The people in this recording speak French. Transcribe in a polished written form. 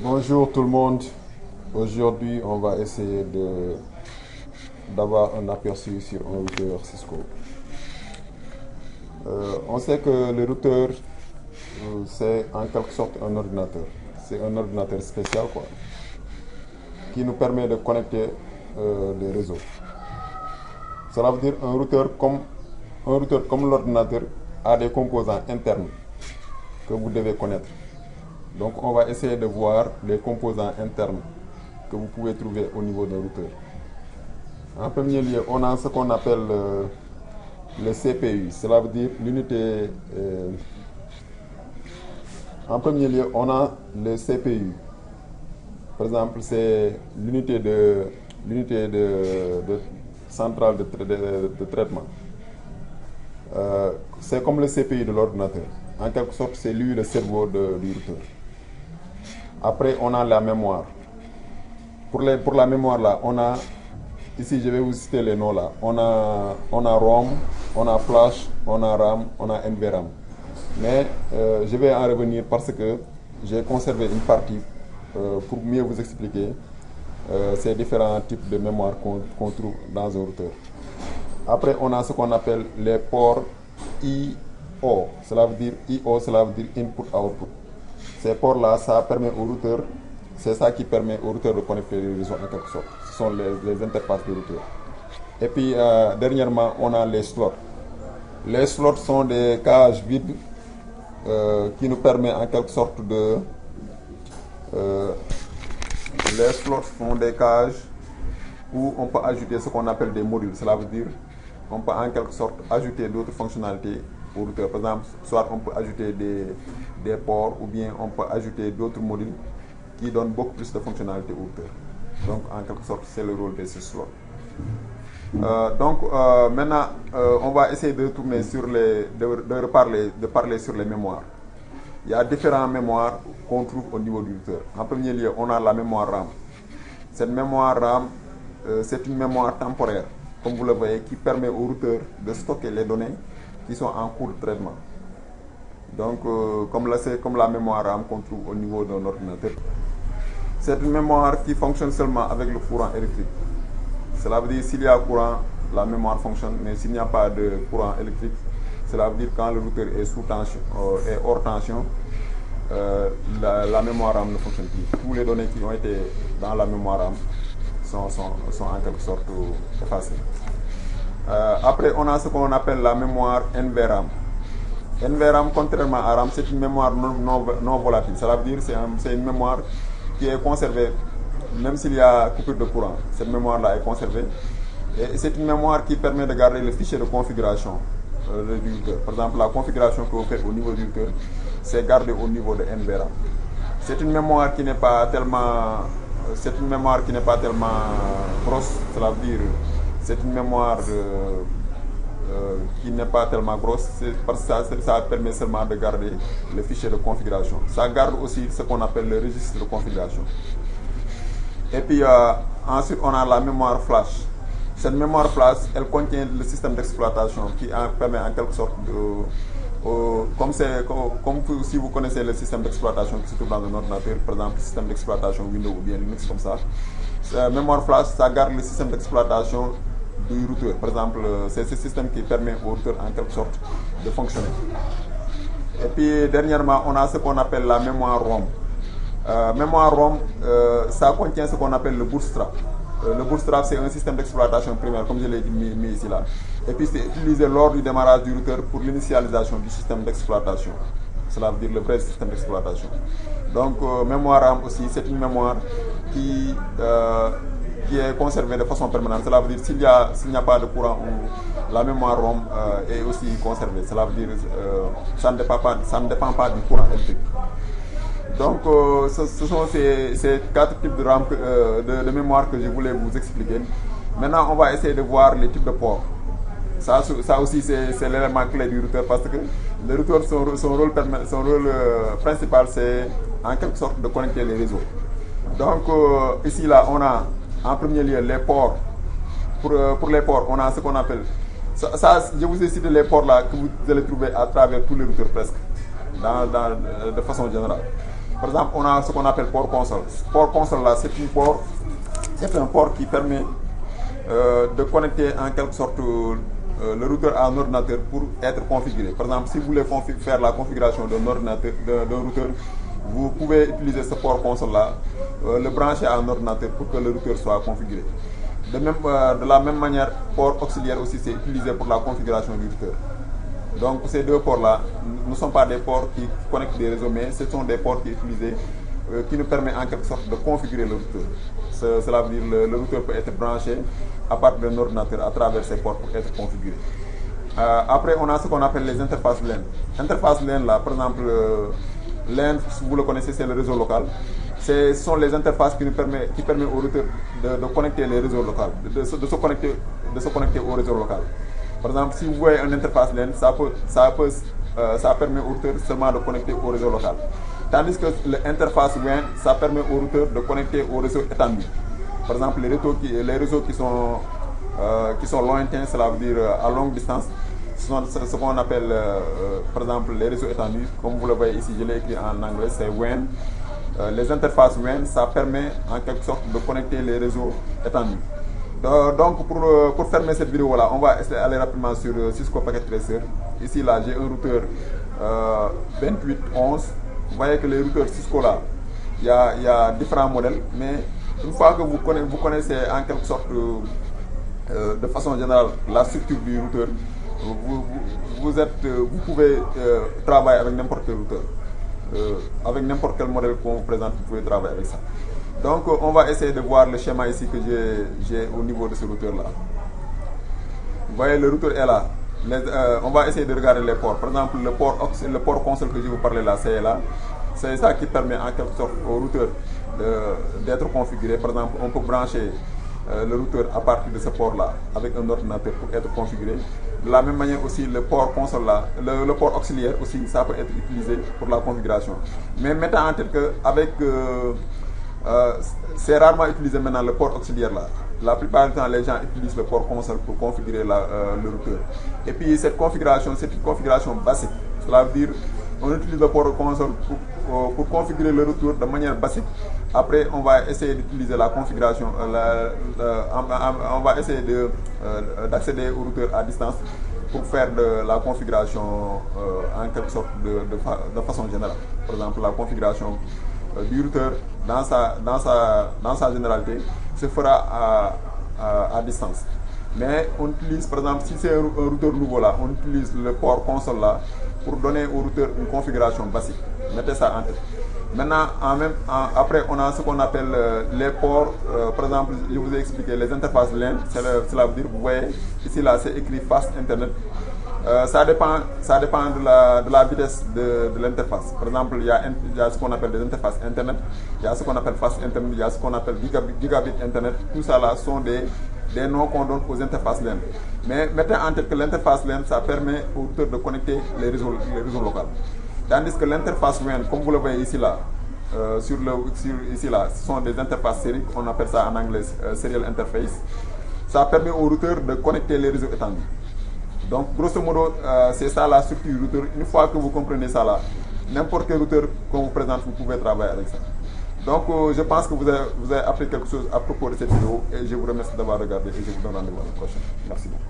Bonjour tout le monde. Aujourd'hui, on va essayer d'avoir un aperçu sur un routeur Cisco. On sait que le routeur, c'est en quelque sorte un ordinateur. C'est un ordinateur spécial quoi, qui nous permet de connecter les réseaux. Cela veut dire un routeur comme l'ordinateur a des composants internes que vous devez connaître. Donc on va essayer de voir les composants internes que vous pouvez trouver au niveau d'un routeur. En premier lieu, on a ce qu'on appelle le CPU. Cela veut dire l'unité. En premier lieu, on a le CPU. Par exemple, c'est l'unité de centrale de traitement. C'est comme le CPU de l'ordinateur. En quelque sorte, c'est lui le cerveau du routeur. Après, on a la mémoire. Pour la mémoire, là, on a, ici je vais vous citer les noms là, on a ROM, on a Flash, on a RAM, on a NVRAM. Mais je vais en revenir parce que j'ai conservé une partie pour mieux vous expliquer ces différents types de mémoire qu'on trouve dans un routeur. Après, on a ce qu'on appelle les ports I/O. Cela veut dire I/O, cela veut dire input-output. Ces ports-là, ça permet au routeur, c'est ça qui permet au routeur de connecter les réseaux en quelque sorte. Ce sont les interfaces du routeur. Et puis, dernièrement, on a les slots. Les slots sont des cages vides qui nous permettent en quelque sorte de... les slots sont des cages où on peut ajouter ce qu'on appelle des modules. Cela veut dire on peut en quelque sorte ajouter d'autres fonctionnalités au routeur. Par exemple, soit on peut ajouter des ports ou bien on peut ajouter d'autres modules qui donnent beaucoup plus de fonctionnalités au routeur. Donc, en quelque sorte, c'est le rôle de ce slot. Maintenant, on va essayer de tourner sur de parler sur les mémoires. Il y a différentes mémoires qu'on trouve au niveau du routeur. En premier lieu, on a la mémoire RAM. Cette mémoire RAM, c'est une mémoire temporaire, comme vous le voyez, qui permet au routeur de stocker les données qui sont en cours de traitement. Donc, c'est comme la mémoire RAM qu'on trouve au niveau d'un ordinateur. C'est une mémoire qui fonctionne seulement avec le courant électrique. Cela veut dire s'il y a courant, la mémoire fonctionne, mais s'il n'y a pas de courant électrique, cela veut dire quand le routeur est sous tension, est hors tension, la mémoire RAM ne fonctionne plus. Toutes les données qui ont été dans la mémoire RAM sont en quelque sorte effacées. Après, on a ce qu'on appelle la mémoire NVRAM. NVRAM, contrairement à RAM, c'est une mémoire non volatile. Cela veut dire que c'est une mémoire qui est conservée, même s'il y a coupure de courant. Cette mémoire-là est conservée. Et c'est une mémoire qui permet de garder le fichier de configuration du routeur. Par exemple, la configuration que vous faites au niveau du routeur, c'est gardé au niveau de NVRAM. C'est une mémoire qui n'est pas tellement grosse. Cela veut dire c'est une mémoire qui n'est pas tellement grosse, parce que ça permet seulement de garder le fichier de configuration. Ça garde aussi ce qu'on appelle le registre de configuration. Et puis ensuite, on a la mémoire flash. Cette mémoire flash, elle contient le système d'exploitation qui permet en quelque sorte comme si vous connaissez le système d'exploitation qui se trouve dans un ordinateur, par exemple le système d'exploitation Windows ou bien Linux comme ça. Mémoire flash, ça garde le système d'exploitation du routeur. Par exemple, c'est ce système qui permet au routeur en quelque sorte de fonctionner. Et puis dernièrement, on a ce qu'on appelle la mémoire ROM. Mémoire ROM, ça contient ce qu'on appelle le bootstrap. Le bootstrap, c'est un système d'exploitation primaire, comme je l'ai mis ici là. Et puis c'est utilisé lors du démarrage du routeur pour l'initialisation du système d'exploitation. Cela veut dire le vrai système d'exploitation. Donc, mémoire RAM aussi, c'est une mémoire qui est conservée de façon permanente. Cela veut dire s'il n'y a pas de courant, la mémoire ROM est aussi conservée. Cela veut dire ça ne dépend pas du courant électrique. Donc, ce sont ces 4 types de mémoire que je voulais vous expliquer. Maintenant, on va essayer de voir les types de ports. Ça aussi, c'est l'élément clé du routeur parce que le routeur, son rôle principal, c'est en quelque sorte de connecter les réseaux. Donc, ici, là, on a en premier lieu les ports. Pour les ports, on a ce qu'on appelle... je vous ai cité les ports là que vous allez trouver à travers tous les routeurs presque, de façon générale. Par exemple, on a ce qu'on appelle port console. Port console là, c'est un port qui permet de connecter en quelque sorte le routeur à un ordinateur pour être configuré. Par exemple, si vous voulez faire la configuration d'un ordinateur, d'un routeur, vous pouvez utiliser ce port console là, le brancher à un ordinateur pour que le routeur soit configuré. De la même manière, port auxiliaire aussi c'est utilisé pour la configuration du routeur. Donc ces deux ports-là ne sont pas des ports qui connectent des réseaux, mais ce sont des ports qui nous permettent en quelque sorte de configurer le routeur. Cela veut dire que le routeur peut être branché à partir d'un ordinateur à travers ces ports pour être configuré. Après, on a ce qu'on appelle les interfaces LAN. Interface LAN, là, par exemple, LAN, si vous le connaissez, c'est le réseau local. Ce sont les interfaces qui permettent au routeur de connecter les réseaux locaux, de se connecter au réseau local. Par exemple, si vous voyez une interface LAN, ça permet au routeur seulement de connecter au réseau local. Tandis que l'interface WAN, ça permet au routeur de connecter au réseau étendu. Par exemple, les réseaux qui sont lointains, cela veut dire à longue distance, ce sont ce qu'on appelle, par exemple, les réseaux étendus. Comme vous le voyez ici, je l'ai écrit en anglais, c'est WAN. Les interfaces WAN, ça permet en quelque sorte de connecter les réseaux étendus. Donc pour fermer cette vidéo là, on va aller rapidement sur Cisco Packet Tracer. Ici là, j'ai un routeur 2811. Vous voyez que les routeurs Cisco là, il y a différents modèles, mais une fois que vous connaissez en quelque sorte de façon générale la structure du routeur, vous pouvez travailler avec n'importe quel routeur. Avec n'importe quel modèle qu'on vous présente, vous pouvez travailler avec ça. Donc on va essayer de voir le schéma ici que j'ai au niveau de ce routeur là. Vous voyez, le routeur est là. On va essayer de regarder les ports. Par exemple, le port console que je vous parlais là, c'est là. C'est ça qui permet en quelque sorte au routeur d'être configuré. Par exemple, on peut brancher le routeur à partir de ce port là avec un ordinateur pour être configuré. De la même manière aussi, le port console là, le port auxiliaire aussi, ça peut être utilisé pour la configuration. Mais mettons en tête qu'avec c'est rarement utilisé maintenant le port auxiliaire là. La plupart du temps, les gens utilisent le port console pour configurer le routeur. Et puis cette configuration, c'est une configuration basique. Cela veut dire on utilise le port console pour configurer le routeur de manière basique. Après, on va essayer d'utiliser la configuration, on va essayer d'accéder au routeur à distance pour faire de la configuration en quelque sorte de façon générale. Par exemple, la configuration du routeur dans sa généralité se fera à distance. Mais on utilise, par exemple, si c'est un routeur nouveau là, on utilise le port console là pour donner au routeur une configuration basique. Mettez ça en tête. Maintenant, après, on a ce qu'on appelle les ports. Par exemple, je vous ai expliqué les interfaces LAN. Cela veut dire, vous voyez, ici là, c'est écrit Fast Internet. Ça dépend de la vitesse de l'interface. Par exemple, il y a ce qu'on appelle des interfaces Internet, il y a ce qu'on appelle Fast Internet, il y a ce qu'on appelle Gigabit Internet. Tout ça là sont des noms qu'on donne aux interfaces LAN. Mais mettez en tête que l'interface LAN, ça permet au routeur de connecter les réseaux locaux. Tandis que l'interface WAN, comme vous le voyez ici là, ici là, ce sont des interfaces sériques, on appelle ça en anglais Serial Interface. Ça permet au routeur de connecter les réseaux étendus. Donc, grosso modo, c'est ça la structure du routeur. Une fois que vous comprenez ça là, n'importe quel routeur qu'on vous présente, vous pouvez travailler avec ça. Donc, je pense que vous avez appris quelque chose à propos de cette vidéo et je vous remercie d'avoir regardé et je vous donne rendez-vous à la prochaine. Merci beaucoup.